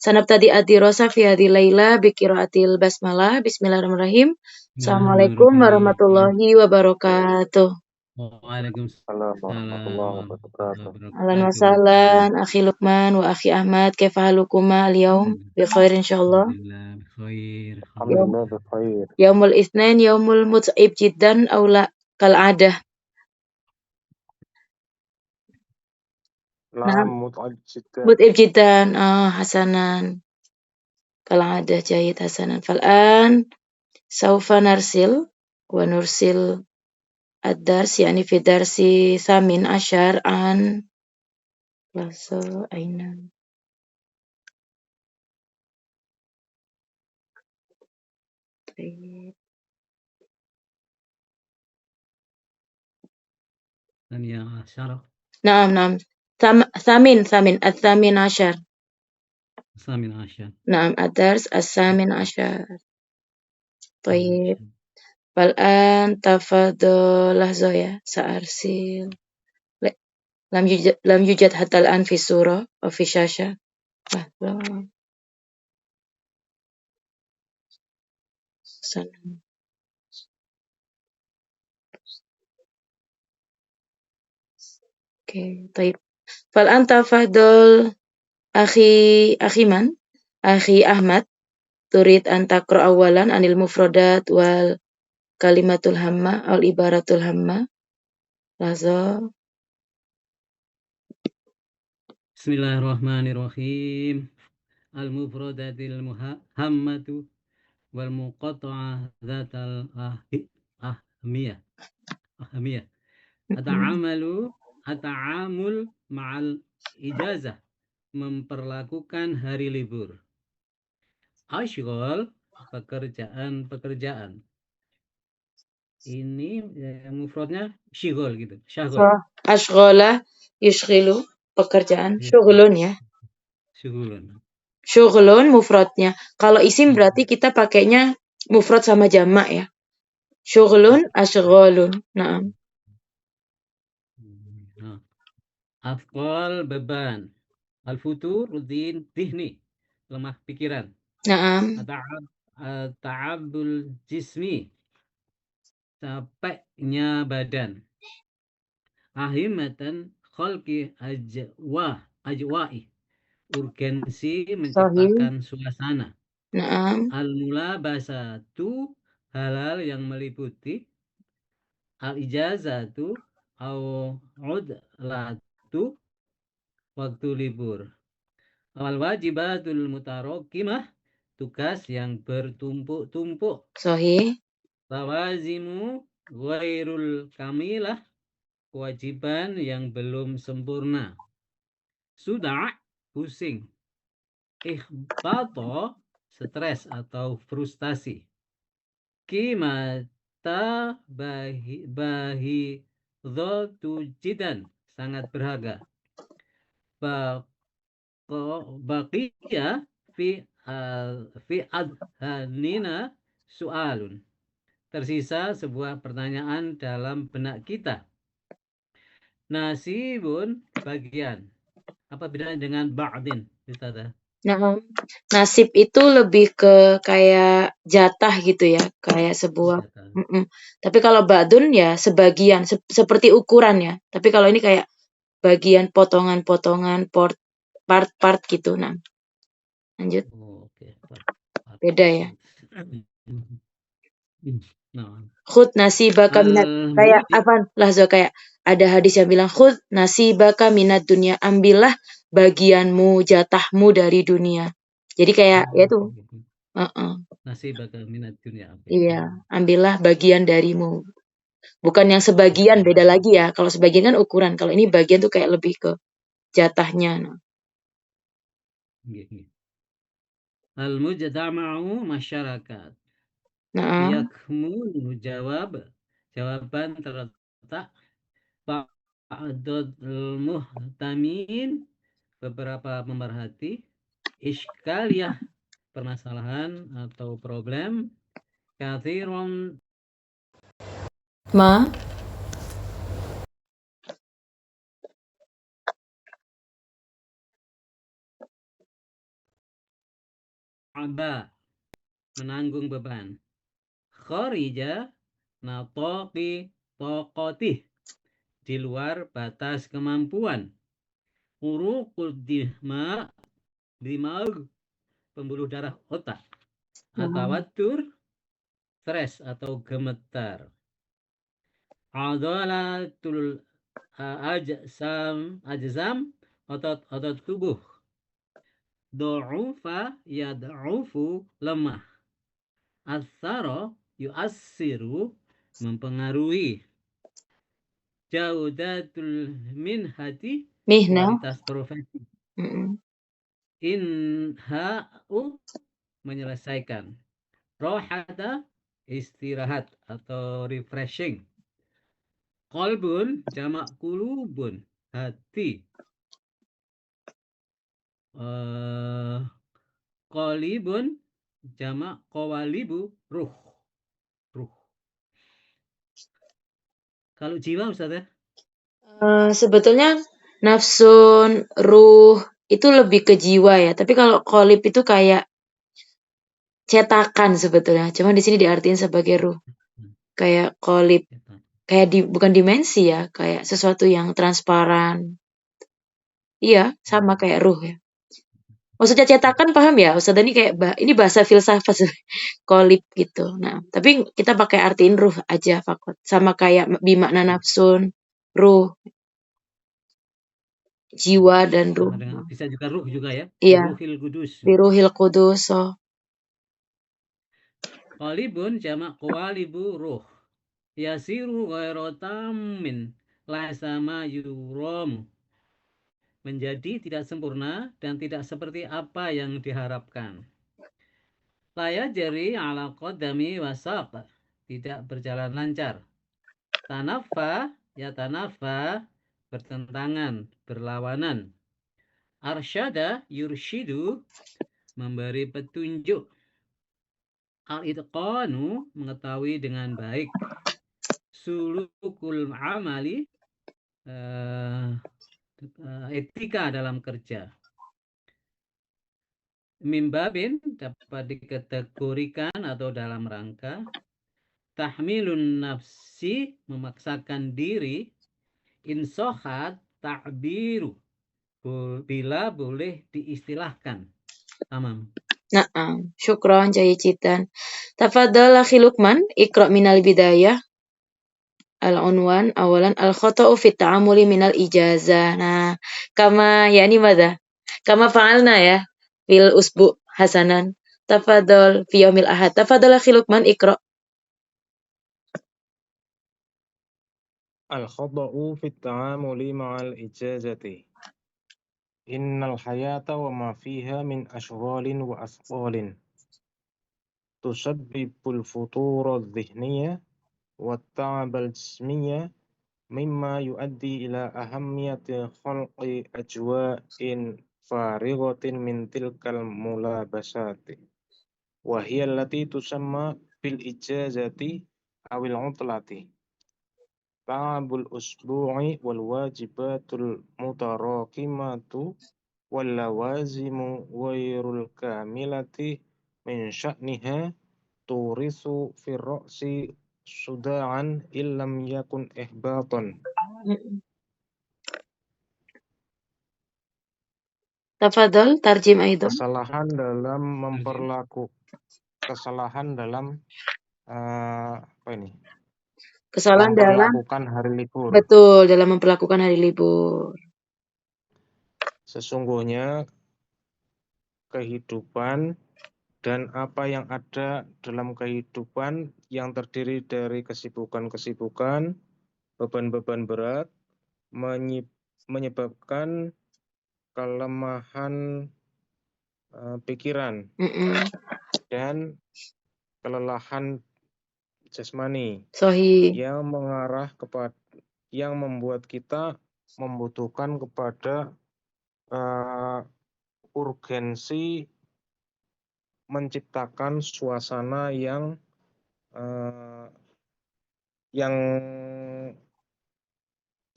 Sanabtadi ad-dirasa fi hadhihi laila bi qiraatil basmalah. Bismillahirrahmanirrahim. Assalamualaikum Bismillahirrahmanirrahim. warahmatullahi wabarakatuh. Waalaikumsalam warahmatullahi wabarakatuh. Ahlan wa wabarakatuh. sahlan akhi Luqman wa akhi Ahmad, kaifa halukuma al-yawm? Bi khair insyaallah. Alhamdulillah bikhair. Alhamdulillah bikhair. Yaumul Itsnain yaumul mut'ib jiddan aw la kal adah. Naam mut'ab jiddan. Mut'ib jiddan. Hasanan. Kal adah jayid hasanan. Fal'an saufa narsil wa nursil ad-dars yani fi darsi thamin asyar an lasa aina. Tania Asyara. Naam. Thamin at-thamin asyar. Samin Asyar. Naam ad-dars as-thamin asyar. Tayyib. Fal'an tafadhalah Zoya sa'arsil. Lam yujad hatta al-an fi surah wa fi syasha. Oke, taib. Fal'an tafadhal akhi man? Akhi Ahmad. Turid an taqra awalan anil mufradat wal kalimatul hamma al ibaratul hamma. Lazo. Bismillahirrahmanirrahim. Al-mufradatil muhammatu wal muqatta'ah dzatal ahmiyah. Ata'amul ma'al ijazah, memperlakukan hari libur. Ashghal, pekerjaan. Ini mufradnya syighal gitu. Syaghal. Ashghala yushghilu pekerjaan. Syughlun ya. Syughlun mufradnya. Kalau isim berarti kita pakainya mufrad sama jamak ya. Syughlun ashghalun. Naam. Afqal beban. Al-futur dhihni, lemah pikiran. Naam. Ta'abul jismi, capeknya badan. Ahimatan khalqi ajwa'i, urgensi menciptakan suasana. Naam. Al-mulabasatu, halal yang meliputi. Al-ijazatu au udlatu, waktu libur. Al-wajibatul mutarakimah, tugas yang bertumpuk-tumpuk. Sahih. Lawazimu ghairul kamilah, kewajiban yang belum sempurna. Sudah, pusing. Ikhbata, stres atau frustasi. Kimata bahidhatu jidan, sangat berharga. Baqiya fi adhanina su'alun, tersisa sebuah pertanyaan dalam benak kita. Nasibun, bagian. Apa bedanya dengan ba'din? Nah, nasib itu lebih ke kayak jatah gitu ya, kayak sebuah. Tapi kalau ba'dun ya sebagian, seperti ukuran ya. Tapi kalau ini kayak bagian potongan-potongan part gitu. Nah, lanjut. Beda ya. Khud nasibaka minat, kayak apa? Lahzo, kayak ada hadis yang bilang khud nasibaka minat dunia, ambillah bagianmu, jatahmu dari dunia. Jadi kayak ya tuh. Nasibaka minat dunia. Iya, ambillah bagian darimu. Bukan yang sebagian, beda lagi ya. Kalau sebagian kan ukuran, kalau ini bagian tuh kayak lebih ke jatahnya. Al-mujtama'u, masyarakat. Yakmunu, jawaban terletak. Ba'dul muhtamin, beberapa pemerhati. Iskaliyah, permasalahan atau problem. Kathiron aba, menanggung beban. Kharija, nataqi taqatih, di luar batas kemampuan. Uruqud dimag, pembuluh darah otak. Atawatur, stres atau gemetar. Adalatul ajzam, otot tubuh. Du'ufa yad'ufu, lemah. Athara yu'assiru, mempengaruhi. Jaudatul minhati, Mihna. kualitas profesi. Inha'u, menyelesaikan. Rohata, istirahat atau refreshing. Qalbun, jamak kulubun, hati. Qalibun, jamak qawalibu, ruh. Kalau jiwa Ustaz ya? Sebetulnya nafsun, ruh itu lebih ke jiwa ya. Tapi kalau qalib itu kayak cetakan sebetulnya. Cuma di sini diartikan sebagai ruh. Kayak qalib, kayak bukan dimensi ya, kayak sesuatu yang transparan. Iya, sama kayak ruh ya. Maksudnya cetakan paham ya, Ustaz? Ini kayak ini bahasa filsafat qalib gitu. Nah, tapi kita pakai artiin ruh aja fakot. Sama kayak bimakna nafsun, ruh, jiwa dan ruh. Bisa juga ruh juga ya. Iya. Ruhil Qudus. Biruhil Qudus. Qalibun jamak qawalibu, ruh. Yasiru ghairu tammin, la sama yuram, menjadi tidak sempurna dan tidak seperti apa yang diharapkan. La yajri ala qadami wasaq, tidak berjalan lancar. Tanafa, ya tanafa, bertentangan, berlawanan. Arsyada yurshidu, memberi petunjuk. Al-itqanu, mengetahui dengan baik. Sulukul amali, etika dalam kerja. Mimbabin, dapat dikategorikan atau dalam rangka tahmilun nafsi, memaksakan diri. Insohat ta'biru, bila boleh diistilahkan. Tamam. Na'am, syukron jayidan. Tafadhal akhi Lukman, iqra minal bidayah. Al-unwan awalan al-khata'u fi ta'amuli minal ijazah. Nah, kama yani madza? Kama fa'alna ya fil usbu hasanan. Tafadhal fi yaumil ahad. Tafadhal akhi Lukman iqra. Al-khata'u fi at-ta'amuli ma'al ijazati. Innal hayata wa ma fiha min ashghalin wa asqalin tusabbibul futura adh-dhihniyya wa at-ta'ab al-jismiyya mimma yuaddi ila ahammiyati khalqi ajwa'in farighatin min tilkal mulabasati wa hiya allati tusamma bil ijazati awil utlati. Ta'abul usbu'i wal wajibatul mutarakimatu wal lawazimu ghairul kamilati min sya'niha turisu fir ra'si suda'an illam yakun ihbatan. Tafadhal tarjim aidan. Kesalahan dalam apa ini? Kesalahan dalam memperlakukan hari libur. Betul, dalam memperlakukan hari libur. Sesungguhnya kehidupan dan apa yang ada dalam kehidupan yang terdiri dari kesibukan-kesibukan, beban-beban berat, menyebabkan kelemahan pikiran dan kelelahan jasmani. Sahih. Yang membuat kita membutuhkan kepada urgensi menciptakan suasana yang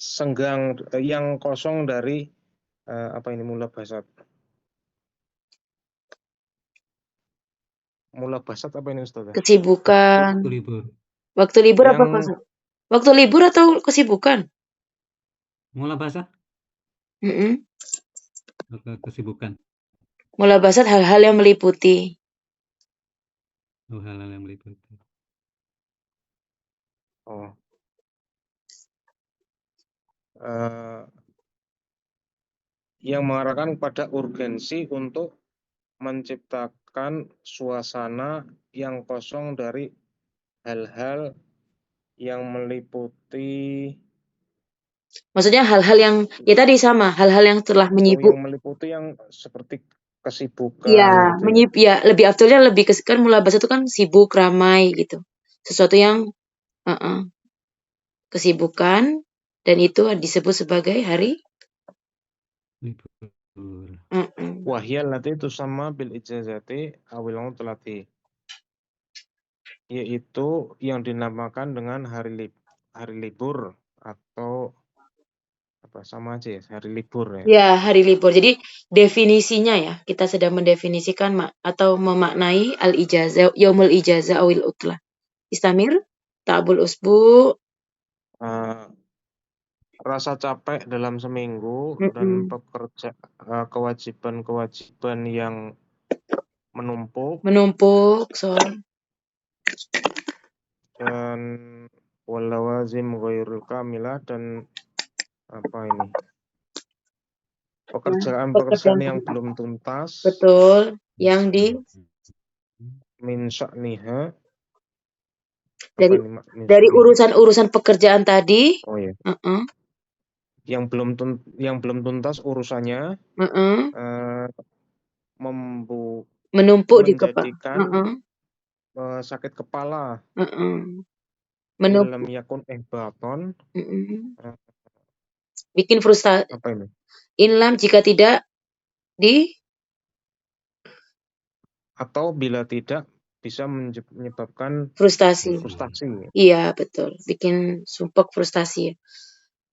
senggang, yang kosong dari mulabasat. mulabasat apa ini Ustazah? Kesibukan. Waktu libur. Waktu libur apa Yang maksud? Waktu libur atau kesibukan? Mulabasat Mm-mm. kesibukan. Mulabasat hal-hal yang meliputi. Hal-hal yang meliputi. oh eh, yang mengarahkan pada urgensi untuk menciptakan suasana yang kosong dari hal-hal yang meliputi Maksudnya hal-hal yang ya tadi sama, hal-hal yang telah yang meliputi yang seperti kesibukan ya, gitu ya. ya lebih afdolnya lebih kan mulabasat itu kan sibuk, ramai gitu. Sesuatu yang kesibukan dan itu disebut sebagai hari Libur. Wahyal lati itu sama bil ijazati awil mutlati, yaitu yang dinamakan dengan hari libur atau apa sama aja ya, hari libur ya. Ya, hari libur. Jadi definisinya ya, kita sedang mendefinisikan atau memaknai al-ijazah, yaumul ijazah awil utlah. Istamir, ta'bul usbu, Rasa capek dalam seminggu dan kewajiban-kewajiban yang menumpuk, dan walawazim ghairul kamilah dan apa ini? Pekerjaan yang belum tuntas. Betul, yang min sya'niha dari urusan-urusan pekerjaan tadi. Oh ya. Yang belum tuntas urusannya menumpuk di menjadikan sakit kepala. Ilam yakun ihbaton. Bikin frustasi. Apa ini? Inlam jika tidak atau bila tidak bisa menyebabkan frustasi. Iya, betul. Bikin sumpek frustasi.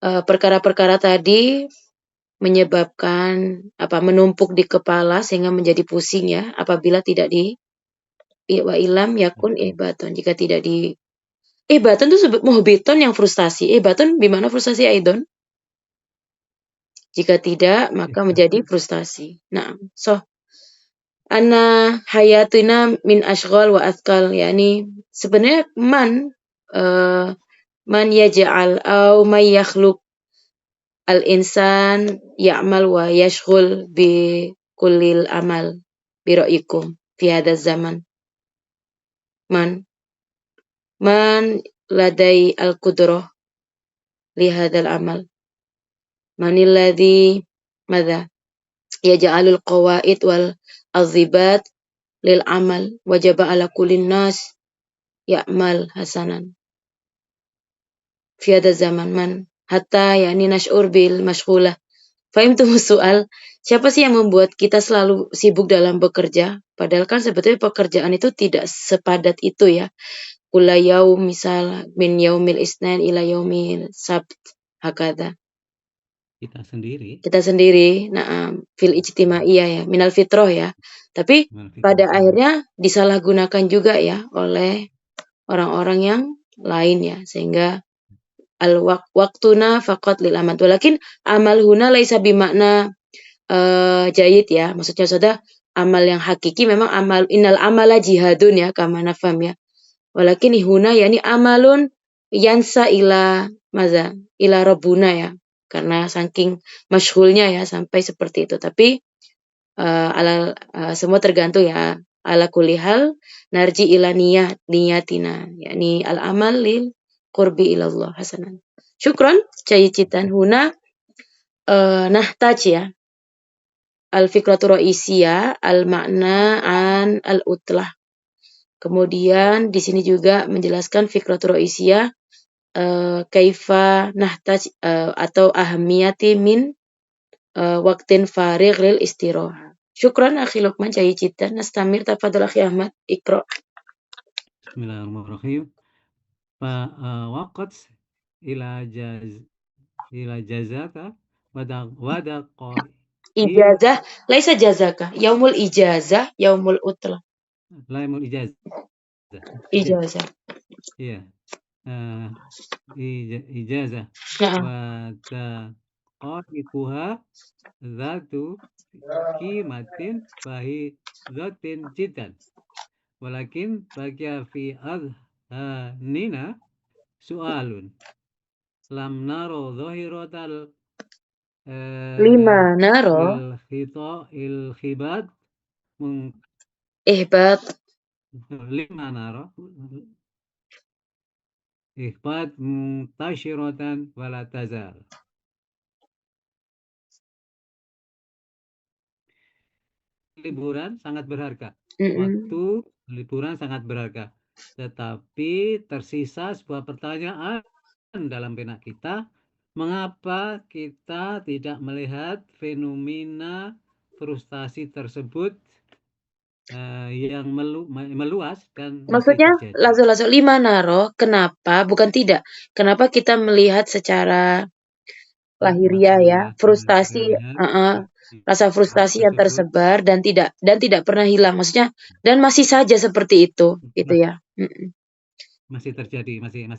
Perkara-perkara tadi menyebabkan menumpuk di kepala sehingga menjadi pusing ya apabila tidak wa ilam yakun ihbaton, jika tidak ihbaton itu muhbiton yang frustasi. Ihbaton bimana frustasi aidon? Jika tidak maka menjadi frustasi. Nah, anna hayatuna min ashghal wa athqal, yakni sebenarnya man yaj'al au may yakhluq al-insan ya'mal wa yashghul bi kullil amal bi ra'yikum fi hadha zaman. Man ladai al-qudrah li hadzal amal. Manil ladzi madza yaj'alul qawaid wal azibat lil amal wajaba ala kullin nas ya'mal hasanan fi hadzal zaman. Man hatta yani nash'ur bil mashghulah. Fahimtum soal, siapa sih yang membuat kita selalu sibuk dalam bekerja? Padahal kan sebetulnya pekerjaan itu tidak sepadat itu ya. Kula yaum misal min yaumil isnin ila yaumil sabt hakadha. Kita sendiri, fil ijtimaiyah ya, minal fitrah ya. Tapi pada akhirnya disalahgunakan juga ya oleh orang-orang yang lain ya, sehingga waktuna faqat lil amal. Walakin amal huna laisa bimakna jayid ya. Maksudnya saudara, amal yang hakiki memang innal amala jihadun ya, kama nafham ya. Walakin huna yani amalun yansa ila rabbuna ya. Karena saking masyhulnya ya sampai seperti itu. Tapi semua tergantung ya. Ala kulli hal narji ila niyatina, yakni al amal lil qurbi ilallah hasanan. Syukran, cayicitan huna nahtaj ya. Al-fikratu ra'isiyah al-makna an al-utlah. Kemudian di sini juga menjelaskan fikratu ra'isiyah kaifa nahtaj atau ahamiyati min waqtin farigh lil istirahah. Syukran akhi Luqman, cayicitan. Nastamir, tafadhal akhi Ahmad, iqra. Bismillahirrahmanirrahim. Waqat ila jazaka wadaqa Ijazah laisa jazaka, yaumul ijazah yaumul utlah. laimul ijazah. Ijazah. Iya. Ijazah. Nah, Wa taqaiquha zatu qimatin bahidatin jiddan. Walakin baqiya fi adhanina su'alun. Lam naro zahiratal lima naro ilkhibat ihbat lima naro ikhbat muntashiratan wala tazal. Liburan sangat berharga. Waktu liburan sangat berharga. Tetapi tersisa sebuah pertanyaan dalam benak kita, mengapa kita tidak melihat fenomena frustasi tersebut yang meluas dan maksudnya masih terjadi. langsung lima naro, kenapa bukan tidak, kenapa kita melihat secara lahiriah ya frustasi, rasa frustasi yang tersebar dan tidak pernah hilang, maksudnya dan masih saja seperti itu gitu ya. Masih terjadi, masih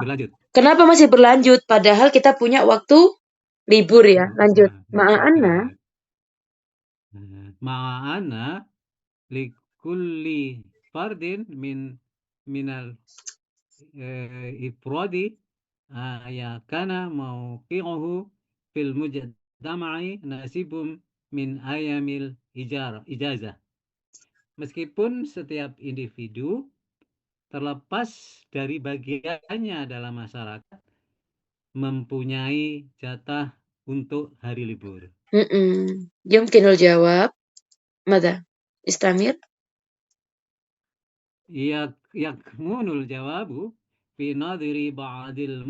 berlanjut. Kenapa masih berlanjut padahal kita punya waktu libur ya? Lanjut. Ma'ana likulli fardin minal ifradi ya kana mauqi'uhu fil mujtama'i nasibum min ayamil ijazah. Meskipun setiap individu terlepas dari bagiannya dalam masyarakat mempunyai jatah untuk hari libur. Yumkinul jawab. Mada? Istamir? Yakmunul jawabu fi nadhiri ba'dil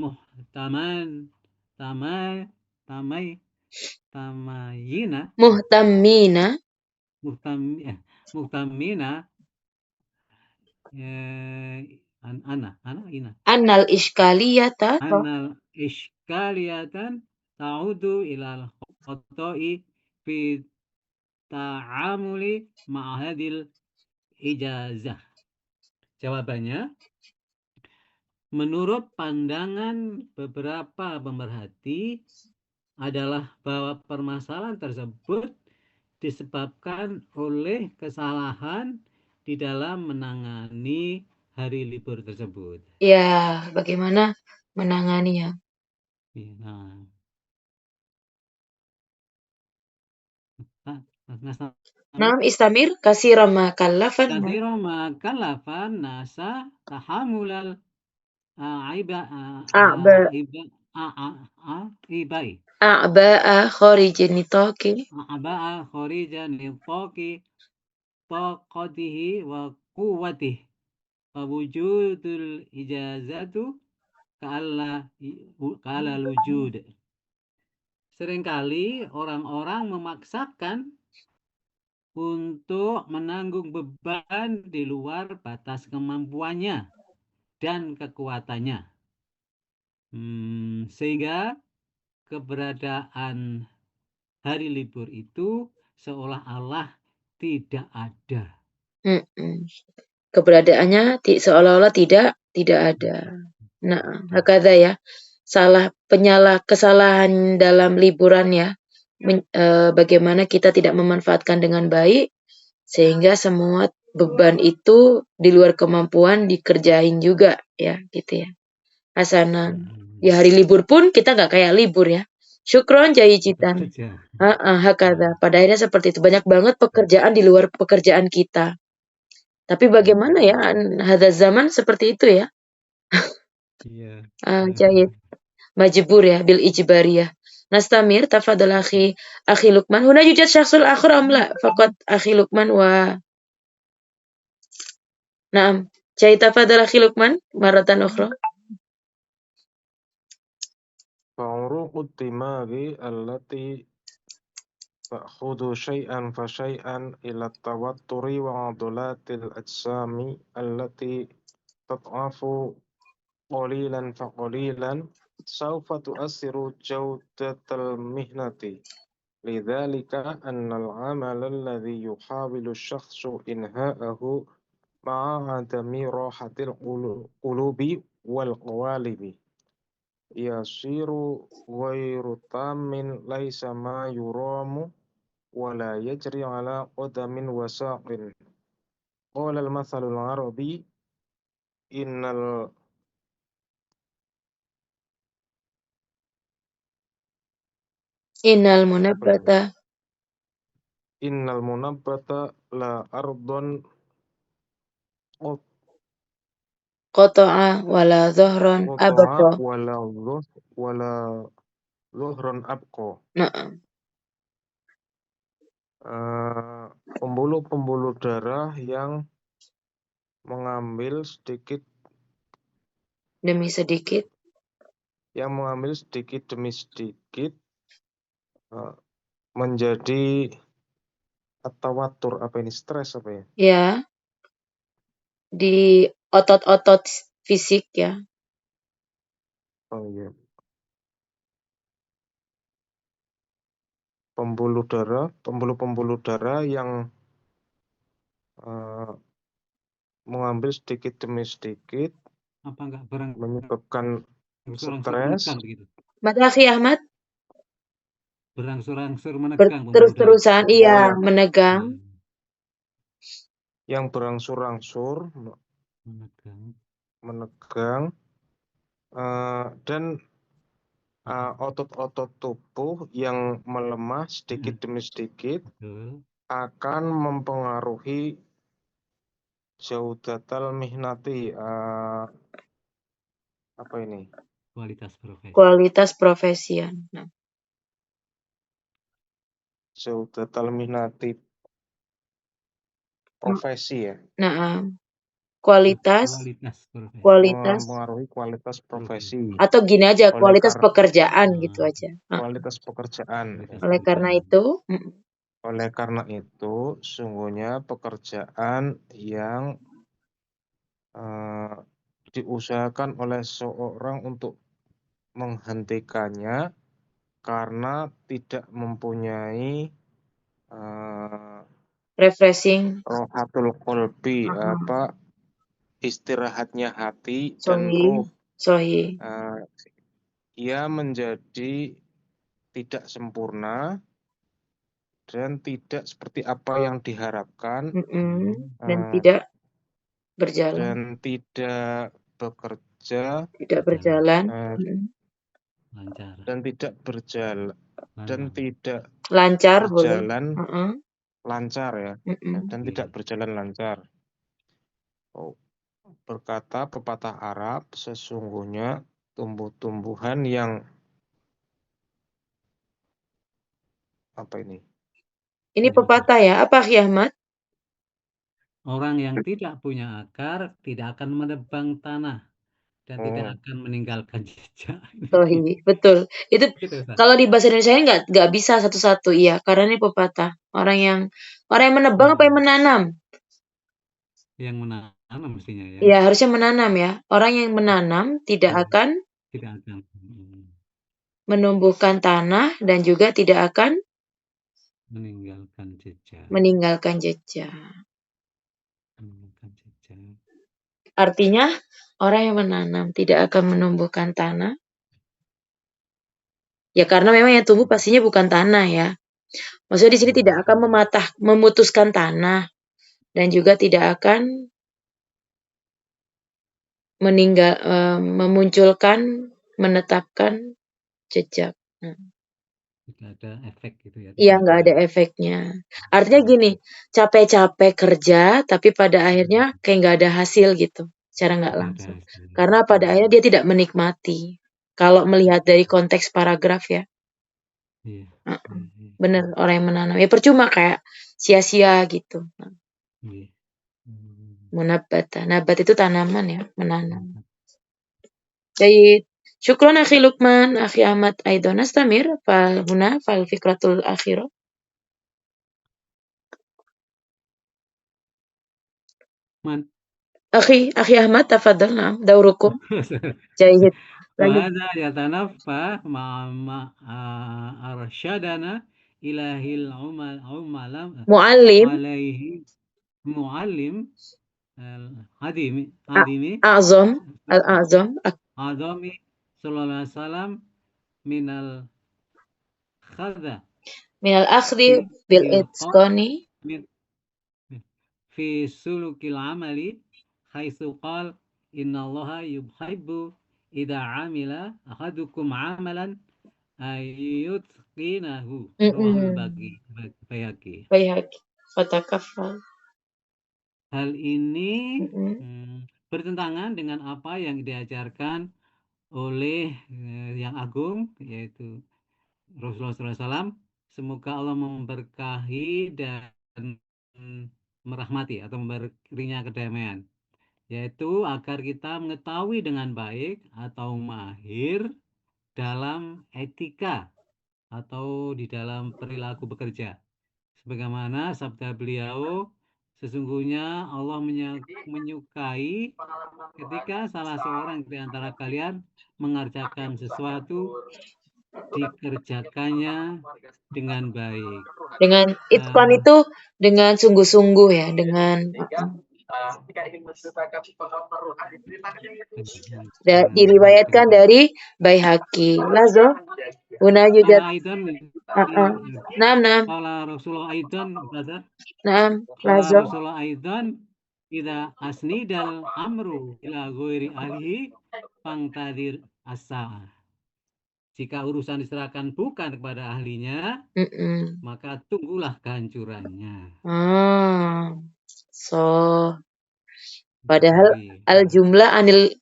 muhtammina Annal iskaliyatan ta'udu ilal khoto'i fi ta'amuli ma'ahadil ijazah. Jawabannya, menurut pandangan beberapa pemerhati adalah bahwa permasalahan tersebut disebabkan oleh kesalahan di dalam menangani hari libur tersebut. Ya, bagaimana menanganinya? Naam istamir katsira ma kallafan nasa tahamulal a'ba'a kharijan nitaqi taqatihi wa quwwatihi wa wujudul ijazatu ka'ala wujud. Seringkali orang-orang memaksakan untuk menanggung beban di luar batas kemampuannya dan kekuatannya, sehingga keberadaan hari libur itu seolah-olah tidak ada. Keberadaannya seolah-olah tidak ada. Nah, hakadha ya. Kesalahan dalam liburan ya. Bagaimana kita tidak memanfaatkan dengan baik sehingga semua beban itu di luar kemampuan dikerjain juga ya, gitu ya. Hasanan. Ya hari libur pun kita nggak kayak libur ya. Syukron jayijitan. Hakadha. Pada akhirnya seperti itu. Banyak banget pekerjaan di luar pekerjaan kita. Tapi bagaimana ya, hadza zaman seperti itu ya. Jayid. Majbur ya, bil ijbariyah. Nastamir, tafadhal akhi Luqman. Huna yujad syakhsul akhar am la? Faqat akhi Luqman wa Naam. Jayid, tafadhal akhi Luqman maratan ukhra. Fa'uruqud dimaghi allati ta'khudhu syai'an fa syai'an ila tawatturi wa 'adalatil ajsami allati tat'afu qalilan fa qalilan sawfa tu'assiru jawdatal mihnati. Lidzalika annal 'amala alladhi yuhawilu asy-syakhsu inha'ahu ma'adami rohatil qulubi wal qawalibi. Yasiru ghairu tamin laisa ma yuramu wala yajri ala qadamin wasaqin. Qala al-mathalul arabi innal Innal apa ini? munabbata Innal munabbata la ardon qata'a wala dhahran qata'a abqa. wala zuhron abqa. Na'am. Pembuluh-pembuluh darah yang mengambil sedikit Demi sedikit demi sedikit menjadi tawatur, apa ini, stres apa ya? ya di otot-otot fisik ya. Oh iya. Pembuluh-pembuluh darah yang mengambil sedikit demi sedikit Apa enggak menyebabkan berangsur-angsur stres. menegang begitu? Makasih Ahmad. Berangsur-angsur menegang pembuluh darah. Terus-terusan iya menegang. Yang berangsur-angsur menegang dan otot-otot tubuh yang melemah sedikit demi sedikit akan mempengaruhi jaudatal mihnati, apa ini? Kualitas profesian. Nah. Jaudatal mihnati profesi ya. Nah, kualitas mempengaruhi kualitas profesi. Atau gini aja, kualitas pekerjaan gitu aja. Kualitas pekerjaan. Oleh karena itu, sungguhnya pekerjaan yang diusahakan oleh seorang untuk menghentikannya karena tidak mempunyai refreshing rohatul qalbi, istirahatnya hati dan ruh. Ia menjadi tidak sempurna dan tidak seperti apa yang diharapkan dan tidak berjalan dan tidak bekerja, tidak berjalan lancar dan tidak berjalan dan tidak lancar berjalan lancar ya, dan tidak berjalan lancar. Berkata pepatah Arab, sesungguhnya tumbuh-tumbuhan yang apa ini? Ini pepatah ya, apa Ahmad? Orang yang tidak punya akar tidak akan menebang tanah dan tidak akan meninggalkan jejak. Betul. Itu Gitu, kalau di bahasa Indonesia nggak bisa satu-satu, iya, karena ini pepatah. Orang yang menebang apa yang menanam? Yang menanam mestinya ya. Iya, harusnya menanam ya. Orang yang menanam tidak akan menumbuhkan tanah dan juga tidak akan meninggalkan jejak. Artinya orang yang menanam tidak akan menumbuhkan tanah. Ya karena memang yang tumbuh pastinya bukan tanah ya. Maksudnya di sini tidak akan memutuskan tanah dan juga tidak akan memunculkan, menetapkan jejak. Tidak ada efek gitu ya. Iya, nggak ada efeknya. Artinya gini, capek-capek kerja, tapi pada akhirnya kayak nggak ada hasil gitu, secara nggak langsung. Karena pada akhirnya dia tidak menikmati. Kalau melihat dari konteks paragraf ya. Bener, orang yang menanam. Ya percuma kayak sia-sia gitu. Munabbata. Nabat itu tanaman ya, menanam. Baik. Syukron akhi Lukman, akhi Ahmad Aidon Astamir, fal huna fal fikratul akhirah. Akhi Ahmad, tafadhal, na'am, daurukum. Jahid. Wahada yatanaffa ma'ama arsyadana ilahil muallim al-adimi A'zam, al-a'zam, adami sallallahu alaihi wasallam minal khadha minal akhdi bil bil itqani. min fi sulukil amali haitsu qala innallaha yuhibbu idza amila ahadukum amalan ayyutqinahu rawahul Baihaqi. Baihaqi. Fatakafal. Hal ini bertentangan dengan apa yang diajarkan oleh yang agung, yaitu Rasulullah SAW. Semoga Allah memberkahi dan merahmati atau memberinya kedamaian, yaitu agar kita mengetahui dengan baik atau mahir dalam etika atau di dalam perilaku bekerja. Sebagaimana sabda beliau, sesungguhnya Allah menyukai ketika salah seorang di antara kalian mengerjakan sesuatu, dikerjakannya dengan baik. Dengan itqan itu dengan sungguh-sungguh ya, dengan diriwayatkan dari Baihaqi. Lazo Una yujad. Naam. Qala Rasulullah aidan kata. Naam. Qala Lazo. Rasulullah aidan idza asnidal amru ila ghairi ahlihi fangtadir as-sa'ah. Jika urusan diserahkan bukan kepada ahlinya, maka tunggulah kehancurannya. So, padahal al-jumlah anil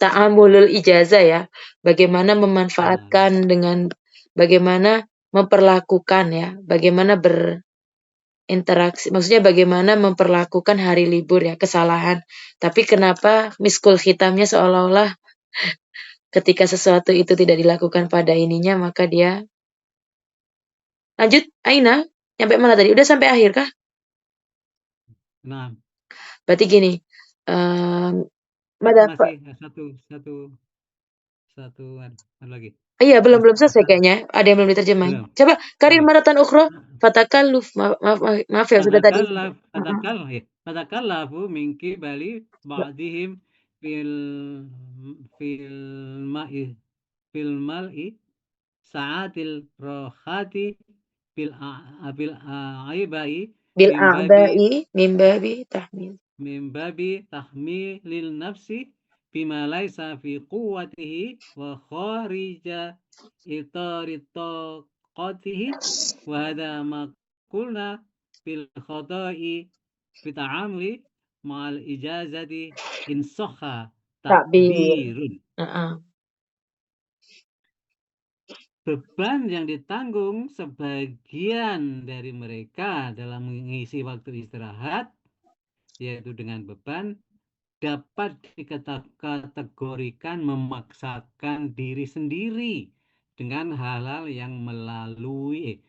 ta'amulul ijazah ya. Bagaimana memanfaatkan dengan bagaimana memperlakukan ya, bagaimana berinteraksi, maksudnya bagaimana memperlakukan hari libur ya, kesalahan. Tapi kenapa miskul khitamnya seolah-olah ketika sesuatu itu tidak dilakukan pada ininya, maka dia lanjut. Aina, sampai mana tadi? Udah sampai akhir kah? Nah. Berarti gini, masih satu lagi. Iya, belum selesai kayaknya. Ada yang belum diterjemahin. Coba karir maratan ukhra, fatakalluf. Maaf ya sudah tadi. Fatakallafu min qibali ba'dihim fil mal'i sa'atil rohati bil a'bai min babi tahmilil nafsi bima laisa fi quwwatihi wa kharija itari taqatihi wa hadha ma qulna bil khata'i fi ta'amuli ma'al ijazati in sahha ta'birun. Beban yang ditanggung sebagian dari mereka dalam mengisi waktu istirahat, yaitu dengan beban, dapat dikategorikan memaksakan diri sendiri dengan hal-hal yang melampaui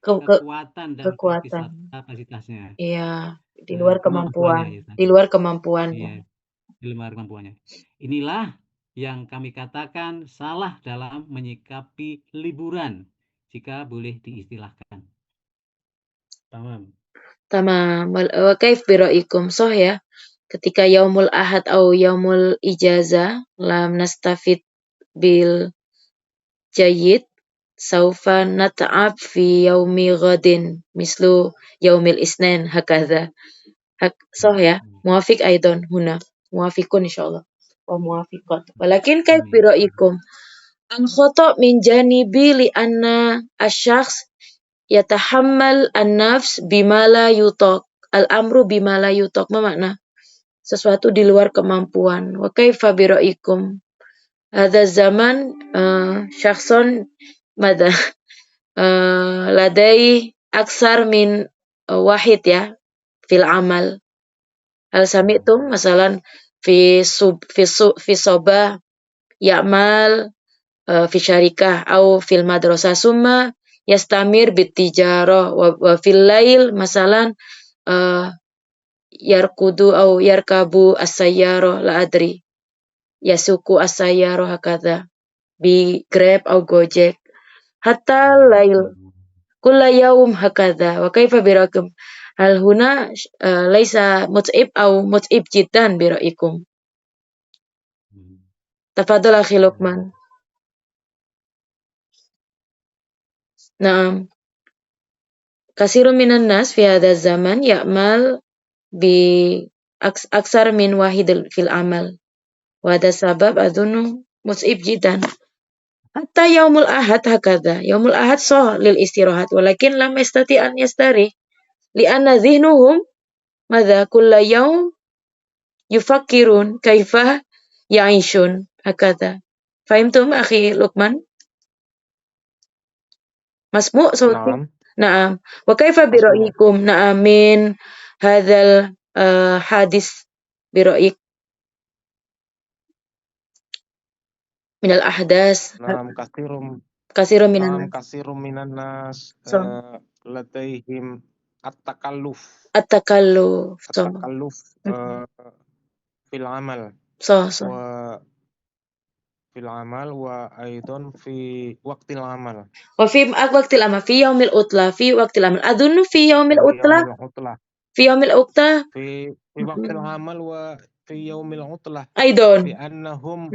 kekuatan dan kapasitasnya. Iya, di luar kemampuannya. Inilah yang kami katakan salah dalam menyikapi liburan, jika boleh diistilahkan. Tamam. Wa kaif biraikum soh ya. Ketika yaumul ahad atau yaumul ijazah lam nastafid bil jayyid saufa nat'ab fi yaumi ghadin mislu yaumil isnin hakadha. Soh ya. Muafiq aidan huna. Muafiqun insyaallah. Wa muafiqat. Walakin kaif biraikum an khata min janibi li anna asy-syakhs yatahammal an-nafs bima la yutaq. Al-amru bima la yutaq. Apa makna? Sesuatu di luar kemampuan. Wa kaifa biraikum? Hadza zaman syakhsun madha ladai aksar min wahid ya fil amal. Hal sami'tum masalan fi soba ya'mal fi syarikah au fil madrasah summa yastamir bitijarah wa fil lail masalan yarkudu au yarkabu as-sayyarah la adri yasuku as-sayyarah hakadha bi Grab au Gojek hatta lail kulla yaum hakadha wa kaifa birakum hal huna laisa mut'ib au mut'ib jiddan biraikum. Tafadhal akhi Luqman. Naam. Kasirun minan nas fi hadha zaman ya'mal bi aksar min wahid fil amal. Wa hadha sabab adunnu mut'ib jiddan. Hatta yaumul ahad hakadha. Yaumul ahad sah lil istirahat walakin lam yastati an yastarih li'anna dhihnuhum madha kulla yaum yufakkirun kaifa ya'ishun hakadha. Fahimtum akhi Luqman? Masmu' sauti? نعم Naam. Wa kaifa bi مسموع ra'yikum? Naam min hadzal hadis bi ra'yik min al ahdas نعم kasirun minan نعم nas. كثير من الناس So, لديهم التكلف at-takalluf. So, التكلف في العمل so. وفي العمل وأيضا في وقت العمل Wa fi waqtil amal fi yaumil utla fi waqtil amal. Adunnu fi yaumil في utla يوم العطلة fi yaumil utla في وقت العمل وفي يوم العطلة Aidon. لأنهم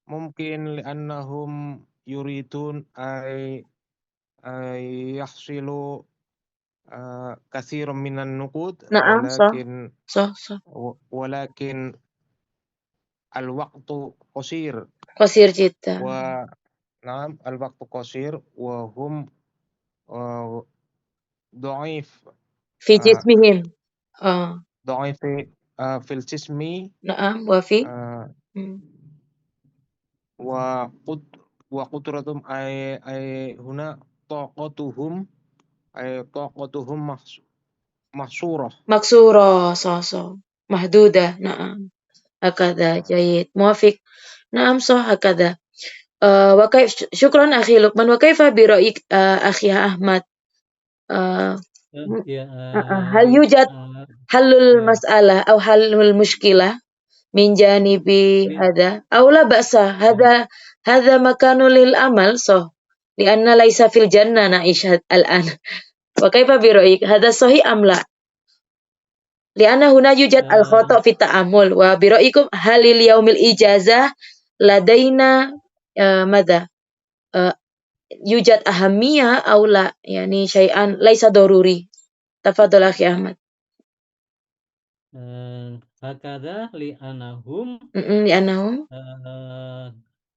ممكن لأنهم يريدون أن يحصلوا كثير من النقود Naam, so. ولكن الوقت قصير Qasir jiddan. نعم الوقت قصير وهم ضعيف Fi jismihim. ضعيف في الجسم Naam, wa fi وقدرتهم أي هنا طاقتهم محصورة maksura, so. Mahduda, naam. Hakadha, jayid. Muafiq. Naam, so hakadha. Wa kaif syukran akhi Luqman wa kaifa bi ra'yik akhi Ahmad? Hal yujad halul mas'alah atau halul mushkilah min janibi hada aw la ba'sa hada makanu lil amal so lianna laisa fil jannah na'ish al-an wa kaifa bi ra'yik hada sahih am la lianna huna yujad al khata' fi ta'ammul wa bi ra'yikum halil yaumil ijazah ladaina madha yujad ahamiyah aw la yani syai'an laisa daruri. Tafadhal akhi Ahmad. Hakadha li'anahum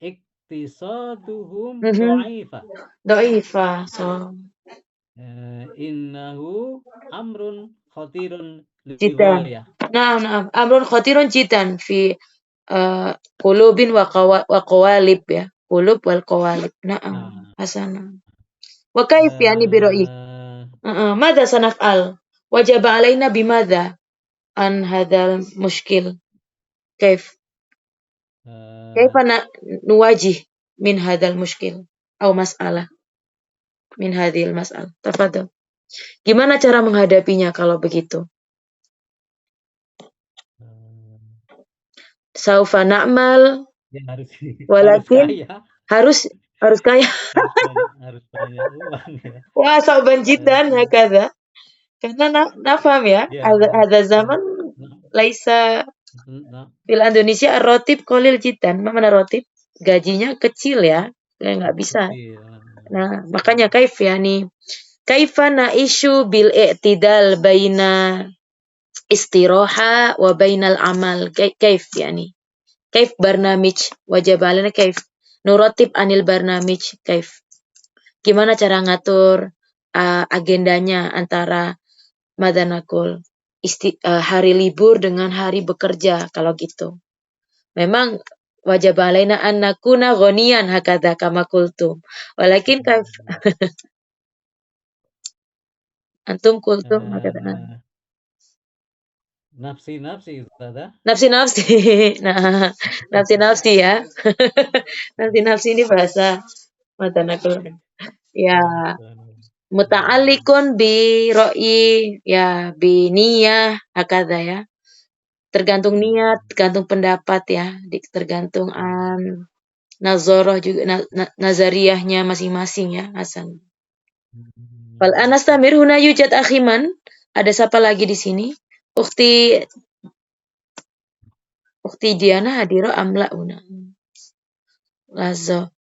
iktisaduhum dha'ifa so innahu amrun khatirun jiddan. lighayah. Naam. Amrun khatirun jiddan fi qulubin wa qawalib ya. Qulub wal qawalib. Naam. Hasanah. Wa kaif yani bi ra'yik? Madza sanaf'al? Wajib alaina bimadza an hadzal mushkil? Kaif? Kaifa nuwajih min hadzal mushkil au mas'alah min hadhil mas'alah? Tafadhal. Gimana cara menghadapinya kalau begitu? Saufa na'mal Ya walakin harus kaya. harus banyak uang ya. Wah, sauban jiddan hakadha. Karena nafham ya. Hadza zaman laisa fil Indonesia ar-ratib qalil jiddan. Mana ratib? Gajinya kecil ya. Nggak bisa. Nah, makanya kaif yani kaifa naishu bil i'tidal baina istiraha wa bainal amal kaif yani kaif barnamij wajib alana kaif nuratib anil barnamij kaif gimana cara ngatur agendanya antara madanakul hari libur dengan hari bekerja kalau gitu memang wajib alaina an nakuna ghaniyan hakadha kama kultum walakin kaif antum kultum hakadha nafsi Ustazah. Nafsi. Nah, nafsi ya. Nafsi ini bahasa matanakul. Ya, muta'alliqun bi ro'i ya bi niyah hakadha ya. Tergantung niat, tergantung pendapat ya, tergantung nazarah juga nazariyahnya masing-masing ya, Hasan. Fal anastamir huna yujad akhiman. Ada siapa lagi di sini? Ukhti Diana hadiro amla huna. Lazo.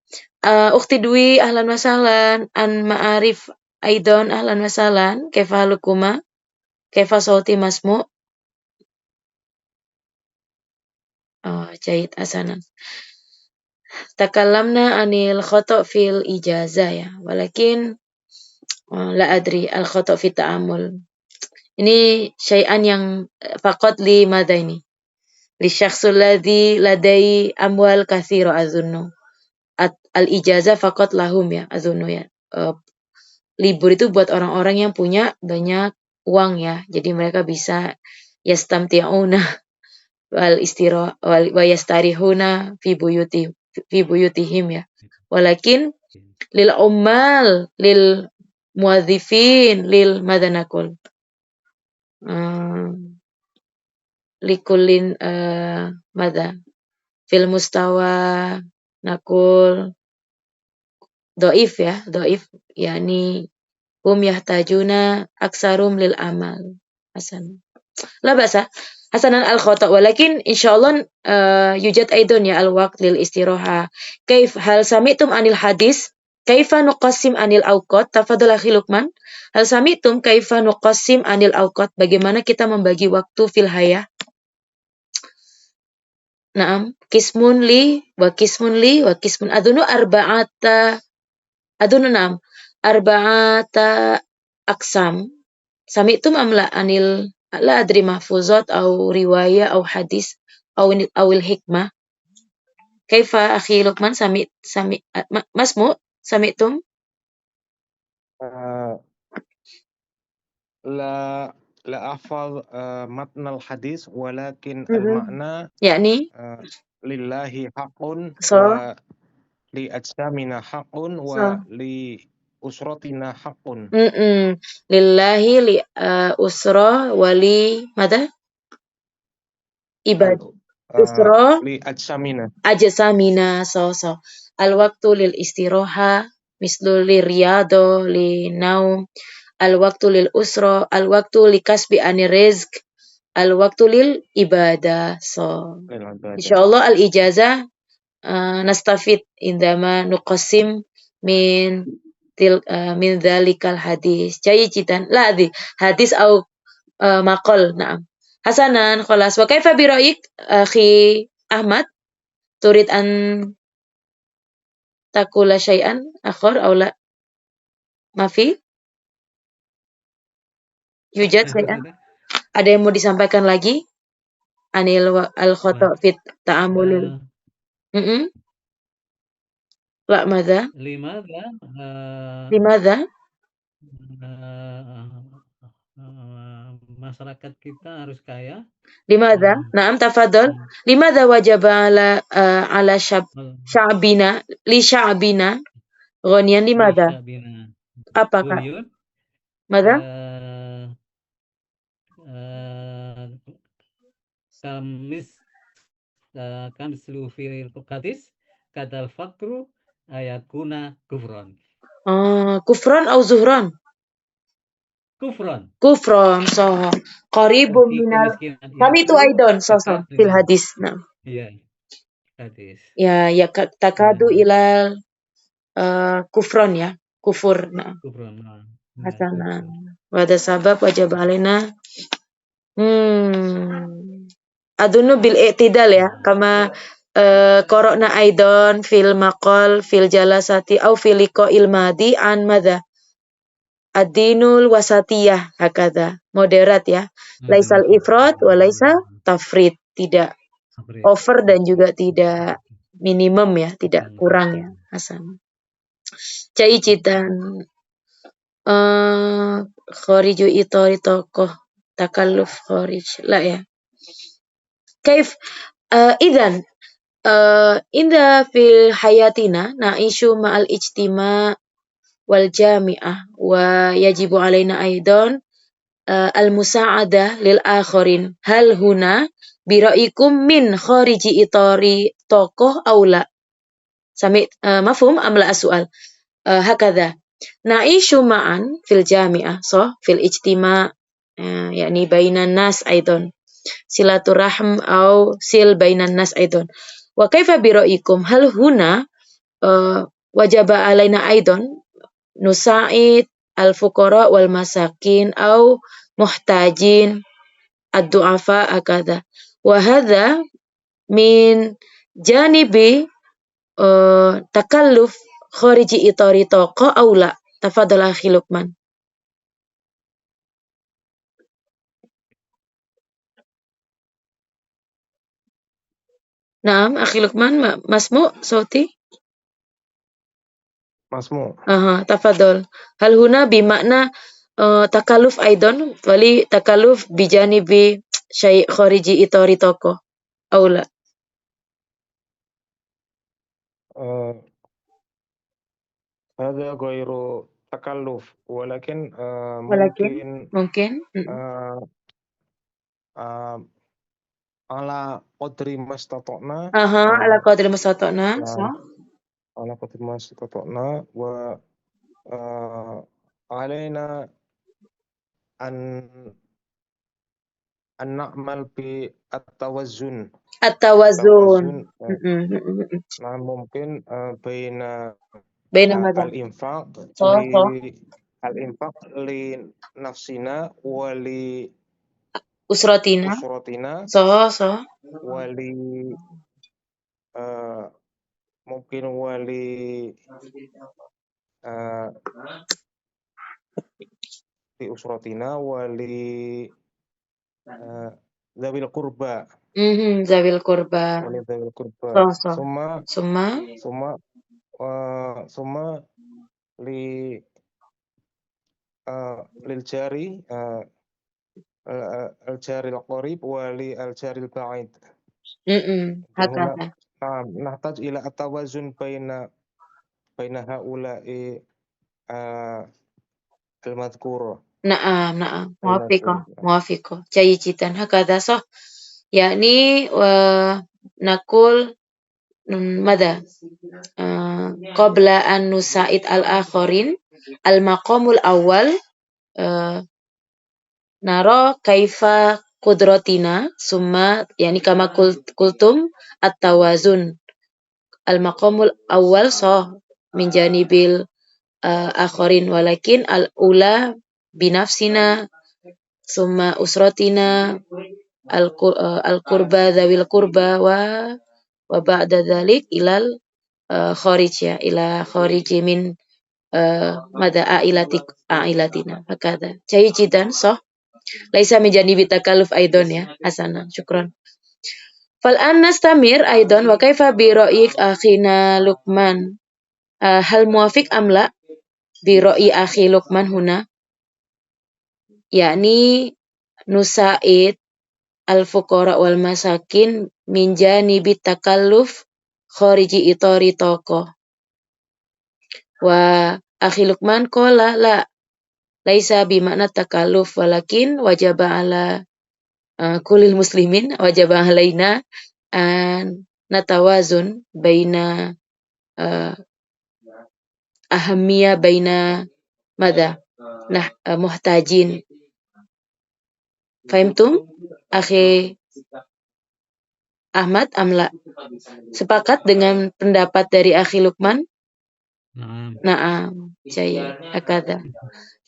Ukhti Dwi ahlan wasalan. An ma'arif Aidon ahlan wasalan. Kaifa halukuma? Kaifa sauti masmu? Jahit asanan. Takallamna anil khata' fil ijazah ya. Walakin la adri al khata' fi ta'amul. Ini syai'an yang faqat li madha ini. Li syakhsul ladzi ladai amwal katsira azunnu. Al ijazah faqat lahum ya azunnu ya. Libur itu buat orang-orang yang punya banyak uang ya. Jadi mereka bisa yastamti'una wal wa yastarihuna fi buyutihim ya. Walakin lil ummal, lil muadzifin, lil madanakul. Likullin madha fil mustawa nakul doif ya, doif yani hum yahtajuna aksarum lil amal. Hasan. La basa. Hasanan al khata walakin insyaallah yujad aidon ya al waqt lil istiraha. Kaif hal sami'tum anil hadis? Kaifa nuqassim anil awqat? Tafadhal akhi Luqman. Hal sami'tum kaifa nuqassim anil awqat? Bagaimana kita membagi waktu fil hayah? Naam, kismun li wa kismun li wa kismun adunu naam arba'ata aksam. Sami'tum amla anil la adri mahfuzat au riwayah au hadis au hikmah. Kaifa akhi Luqman masmu sami'tum? لا أحفظ متن الحديث ولكن المعنى يعني لله حق ولأجسامنا حق ولأسرتنا حق. Lillahi li usra wali mada? Ibad. Usra li ajsamina. So. Al waktu lil istiroha mislu li riyado li naum. Al waktu lil usra, al waktu li kasbi anir rizq, al waktu lil ibadah. So insyaallah al ijazah nastafid indama nuqassim min dhalikal hadis. Jayidan la hadis au maqal. Naam. Hasanan khalas. Wa kaifa bi ra'yik akhi Ahmad? Turid an takula syai'an akhar aw la? Mafi? Yujad syai'an? Ada yang mau disampaikan lagi? Anil al khata' fit ta'amul. La madza? Limadza? Masyarakat kita harus kaya. Limadza? Naam tafadhal. Limadza wajaba ala sya'bina li sya'bina ghaniyan limadza? Apakah? Madza? Kamislu fil hadis kadal fakru ayakuna kufran. Kufran au zuhran? Kufran. So qaribun minal kami itu aidon so fil hadis. Nah. Iya. Hadis. Ya takadu ilal kufran ya. Kufur. Nah. Kufran. Hasanan. Wada sabab wajib alina. Adunu bil i'tidal ya. Kama qara'na aidon fil maqal fil jalasati au fil liqa'il madi an madza? Ad-dinul wasatiyah hakadha. Moderat ya. Laisal ifrat wa laisa tafrid. Tidak over dan juga tidak minimum ya. Tidak kurang ya. Hasan. Jayidan. Khariju itori tokoh. Takalluf kharij. La ya. Kaif idzan inda fil hayatina na'ishu ma'al ijtima' wal jami'ah wa yajibu alaina aidan al musa'adah lil akharin. Hal huna bi ra'ikum min khariji itori tokoh aw la? Mafhum am la as-su'al? Hakadha. Na'ishu ma'an fil jami'ah, so fil ijtima' yakni bainan nas aidan. Silaturahim au sil bainan nas aidan. Wa kaifa bi ra'yikum hal huna wajaba alaina aidan nusa'id al-fuqara wal masakin au muhtajin ad-du'afa akada. Wa hadha min janibi takalluf khariji itari taqa au la. Tafadhal akhi Luqman. Naam, akhi Luqman, masmu' sauti? Masmu. Aha, tafadhal. Hal huna bimakna takalluf aidan wali takalluf bijanibi syai' khariji itari taqa au la. هذا غير تكلف ولكن Walakin mungkin على قدر ما استطعنا ala qadri masata'na. على قدر ما استطعنا وعلينا أن نعمل بالتوازن. At-tawazun. Nah, mungkin Baina madha. al-infaq li nafsina wa li Usratina. So. wa li mungkin wa li usratina wa li zawil qurba. Zawil qurba. So. Summa lil jari al-jari al-qarib wa li al-jari al-ba'id. Hakadha. نحتاج إلى التوازن بين هؤلاء المذكورة. Naam. Muwafiqah. Jayidan. Hakadha sah. Yakni nakul mada qabla an nusa'id al-akharin al-maqamul awal nara kaifa qudratina summa yani kama kultum at-tawazun al-maqamul awal sah min janibil akharin walakin al-ula binafsina summa usratina al-qurba dzawil qurba wa ba'da dzalik ilal kharij ya ila khariji min mada ailatina hakadha jayidan sah laisa min janibi takalluf aidan ya hasanan syukran. Fal an nastamir aidan wa kaifa bi ra'yik akhina Luqman hal muwafiq am la bi ra'yi akhi Luqman huna yakni nusa'id al-fuqara wal masakin min janibi takalluf khariji itari taqa. Wa akhi Luqman qala la laisa bimakna takalluf walakin wajaba ala kulil muslimin wajaba alaina an natawazun baina ahamiyah baina mada muhtajin. Fahimtum akhi Ahmad amla? Sepakat dengan pendapat dari akhi Luqman? Naam. Jaya. Hakadha.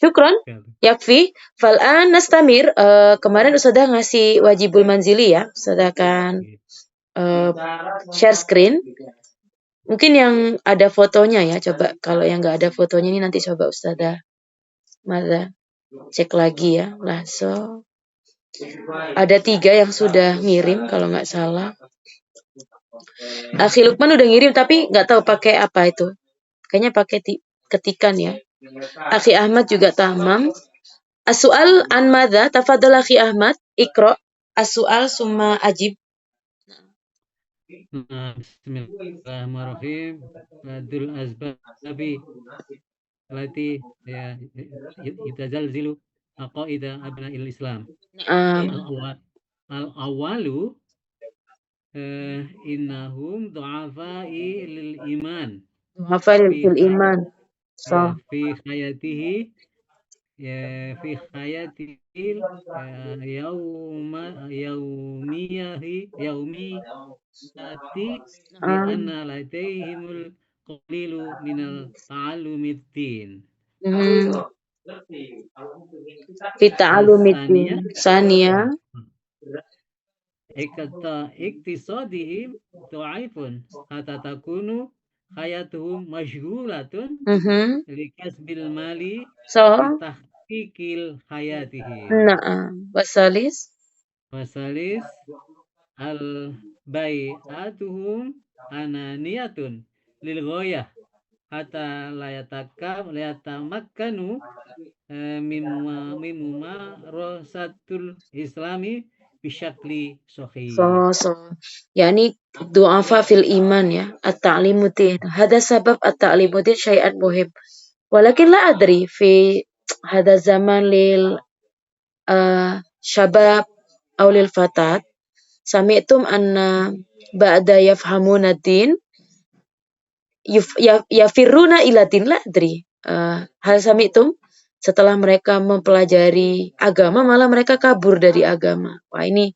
Syukran. Yakfi. Fal'an nastamir. Kemarin Ustadzah ngasih wajibul manzili ya. Ustadzah akan share screen. Mungkin yang ada fotonya ya. Coba kalau yang nggak ada fotonya ini nanti coba Ustadzah cek lagi ya. Lah so. Ada 3 yang sudah ngirim kalau nggak salah. Akhi Luqman udah ngirim tapi nggak tahu pakai apa itu. Kayaknya pakai ketikan ya. Akhi Ahmad juga tamam. As-su'al an madza? Tafadhal akhi Ahmad, iqra as-su'al summa ajib. Bismillahirrahmanirrahim. Dul asbabi lati yatazalzilu aqaida abna'il Islam. Al-awalu innahum du'afa'i lil iman. Du'afa lil iman. So. fi hayatihi fi hayatil yaumiyati bi anna ladaihimul qalilu minal ta'allumid din. Fi ta'alumiddin. As-saniyah Sania. iktisadihim dhaifun hatta takunu hayatuhum masyghulatun likasbil mali So. bitahqiqil hayatihim. Wasalis. Wasalis al bai'atuhum ananiyatun lil ghayah hatta layatamakkanu mimma rosatul islami bisyakli sahih. So. Yani du'afa fil iman ya. At-ta'limuddin. Hada sabab at-ta'limuddin syai'an muhim. Walakin la adri fi hada zaman lil syabab aw lil fatat sami'tum anna ba'da yafhamuna din yafirruna ila din la adri. Hal sami'tum setelah mereka mempelajari agama malah mereka kabur dari agama. Wah, ini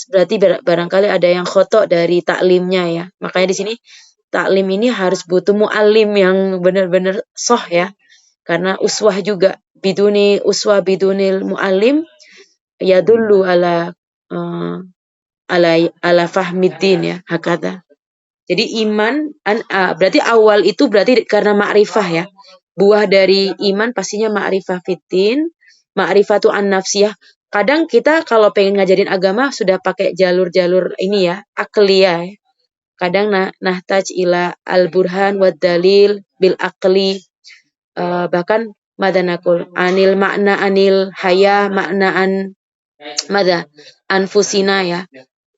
berarti barangkali ada yang khotok dari taklimnya ya. Makanya di sini taklim ini harus butuh muallim yang benar-benar soh ya. Karena uswah juga. Biduni uswah bidunil muallim yadullu ala fahmiddin ya, hakata. Jadi iman berarti awal itu berarti karena ma'rifah ya. Buah dari iman pastinya ma'rifah fiddin, ma'rifatu an nafsiyah. Kadang kita kalau pengen ngajarin agama sudah pakai jalur-jalur ini ya, akliyah ya. Kadang nahtaj ila al-burhan wad dalil bil akli. Bahkan madanakul anil makna anil haya makna an anfusina ya.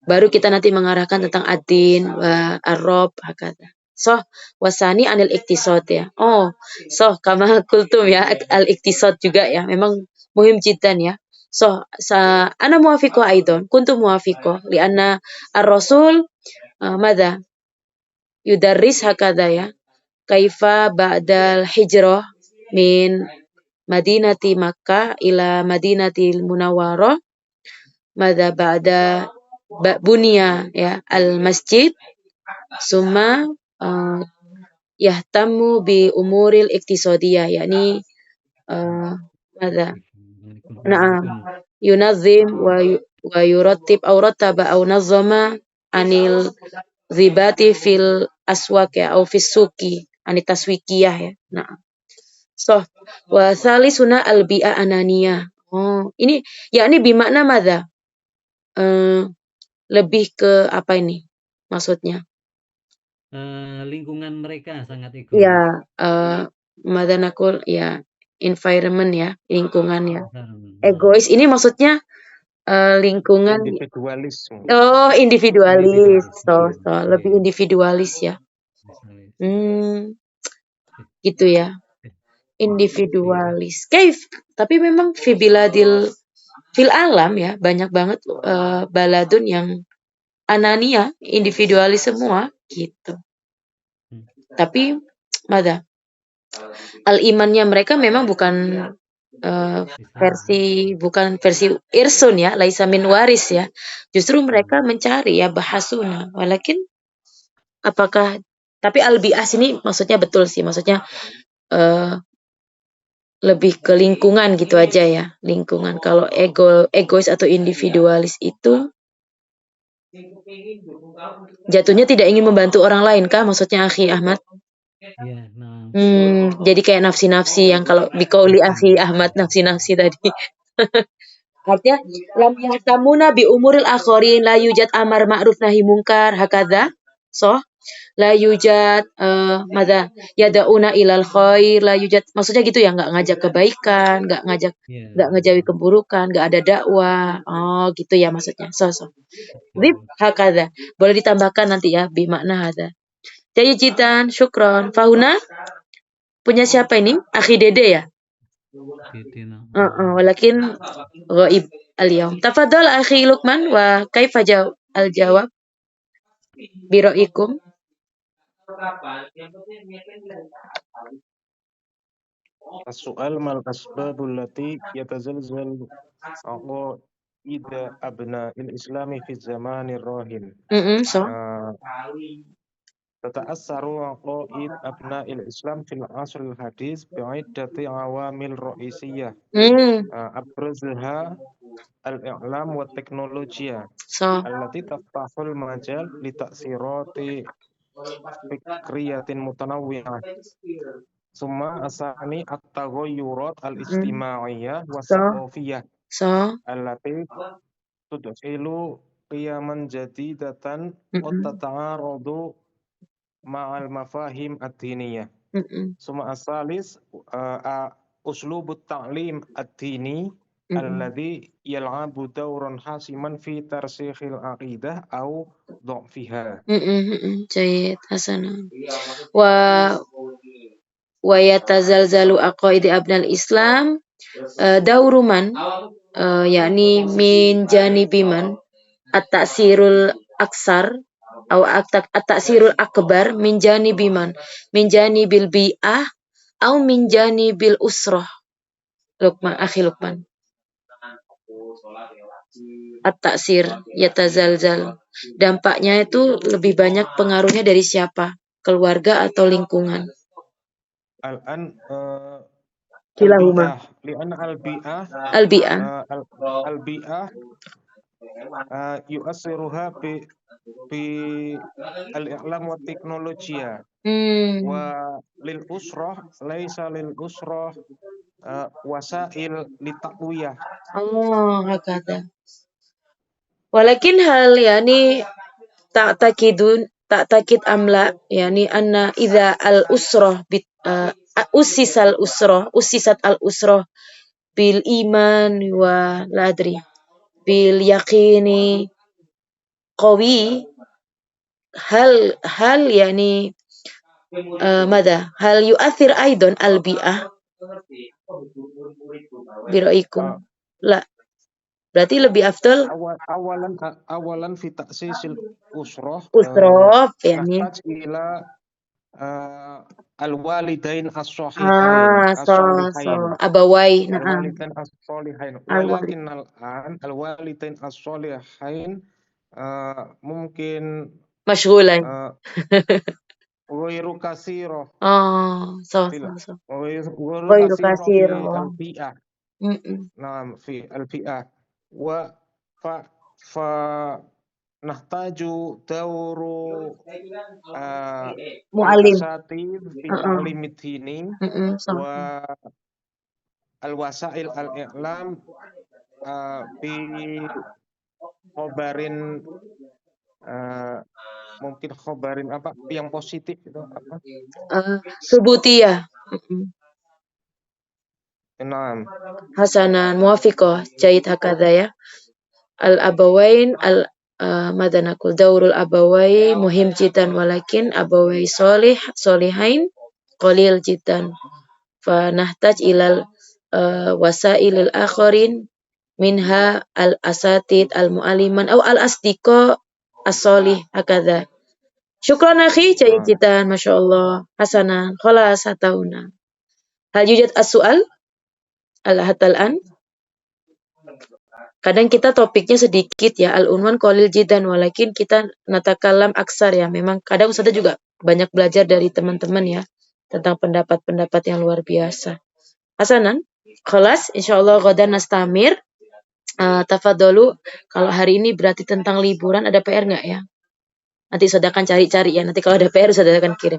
Baru kita nanti mengarahkan tentang ad-din wa ar-rob hakata. So, wasani anil iktisad ya. So kama kultum ya, al-iktisad juga ya. Memang muhim jiddan ya. So, ana muwafiqah aidon, kuntu muwafiqah lianna ar-rasul madha yudarris hakada ya. Kaifa ba'dal hijrah min Madinati Makkah ila Madinatil Munawwarah madza ba'da bunya ya al masjid summa yahtamu bi umuril iktisadiyah yakni madza yunazzim wa yurattib aw rattaba aw nazzama anil zibati fil aswaq ya aw fis suqi anit taswikiyah ya. So, wa salisuna al-bi'a ananiyah. Ini yakni bimakna madza? Lebih ke apa ini maksudnya? Lingkungan mereka sangat egois. Ya, madanakul ya environment ya, lingkungan ya. Egois ini maksudnya lingkungan individualis. Individualis. So lebih individualis ya. Gitu ya. Individualis. Tapi memang fil alam ya, banyak banget baladun yang anania, individualis semua gitu. Tapi al-imannya mereka memang bukan versi irsun ya, laisa min waris ya. Justru mereka mencari ya bahasuna. Walakin tapi al-bi'ah sini maksudnya betul sih, maksudnya lebih ke lingkungan gitu aja ya, lingkungan. Kalau egois atau individualis itu jatuhnya tidak ingin membantu orang lain kah maksudnya akhi Ahmad? Iya, nah. Jadi kayak nafsi-nafsi yang kalau biqauli akhi Ahmad nafsi-nafsi tadi. Artinya lam yahtamuna bi umuril akharin la yujad amar ma'ruf nahi munkar hakadha. So la yujad madza yad'una ilal khair la yujad, maksudnya gitu ya, nggak ngajak kebaikan, nggak ngejauhi keburukan, nggak ada dakwah. Gitu ya maksudnya. Zib hakadha. Boleh ditambahkan nanti ya bi makna hadza. Jadi jidan syukron. Fahuna punya siapa ini? Akhi Dede ya? Walakin ghaib al-yaum. Tafadhal akhi Luqman wa kaifa al-jawab bi ra'ikum. As-su'al mal asbabul lati yatazalzalu aqaida abna'il islami fi zamanir rahin. So. Tata'assaru aqaid abna'il islam fil asril hadis bi'iddati awamil ra'isiyah. Abrazaha al-i'lam wa teknologiya. So. Allati taftahul majal li ta'sirati fikriyatin mutanawwi'ah. Summa asani at-taghayyurat al-ijtima'iyyah wa thaqafiyyah. So. Allati tudkhilu qiyaman jadidatan wa tata'aradu ma'al mafahim ad-diniyah. Summa asalis uslubut ta'lim ad-dini alladhi yal'abu dawran hasiman fi tarsikhil aqidah au dha'fiha. Jayid, hasanah. Wa yatazalzalu aqaidi abnal Islam dauruman yakni min janibiman at-ta'sirul aksar atau at-ta'sirul akbar min janibiman min janibil bi'ah au min janibil usrah. Luqman, akhi Luqman. At-ta'sir yatazalzal. Dampaknya itu lebih banyak pengaruhnya dari siapa? Keluarga atau lingkungan? Al-an Kilahuma. Li'anna al-bi'ah yu'assiruha bi al-i'lam wa teknologiya. Wa lil usrah laisa lil usrah wasail li taqwiyah. Hakata. Walakin hal yani ta'takid amla yani anna idza al-usrah usisat al-usrah bil iman wa ladri bil yaqini qawi hal yani mada hal yu'athir aidan al-bi'ah biraikum la berarti lebih afdal awalan fi ta'sisil usrah yani nahtaj ila al-walidain as-solihain abawai al-walidain as-solihain walakin al-walidain as-solihain mungkin masyghulain ghairu katsira ghairu katsira al-bi'ah fi al-bi'ah wa fa nahtaju dawru al-asatid fi ta'limid dini wa al-wasail al-i'lam bi khobarin mungkin khobarin apa yang positif itu apa? Subutiyah. Naam. Hasanan muwafiqah jayid hakadha ya. Al-abawain madha naqul daurul abawai muhim jiddan walakin abawai solihain qalil jiddan. Fa nahtaj ilal wasailil akharin minha al-asatid al-mu'alliman atau al-asdiqa as-solih hakadha. Syukran akhi jayid jiddan masyaallah. Hasanan khalas hatauna. Hal yujad as-su'al al-hatal an? Kadang kita topiknya sedikit ya, al-unwan qalil jiddan walakin kita natakalam aksar ya. Memang kadang Ustazah juga banyak belajar dari teman-teman ya tentang pendapat-pendapat yang luar biasa. Hasanan, khalas insyaallah ghadan nastamir. Tafadhalu, kalau hari ini berarti tentang liburan, ada PR enggak ya? Nanti Ustazah akan cari-cari ya. Nanti kalau ada PR Ustazah akan kirim.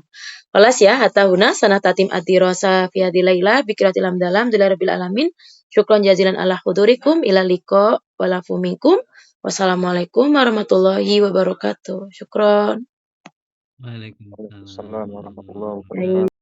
Khalas ya, hatahuna sanah tatim adirasa fi hadhihi laila bi qiraatil hamdalam rabbil alamin. Syukran jazilan ala hudurikum ila liqa walafu minkum. Wassalamualaikum warahmatullahi wabarakatuh. Syukran. Waalaikumsalam warahmatullahi wabarakatuh.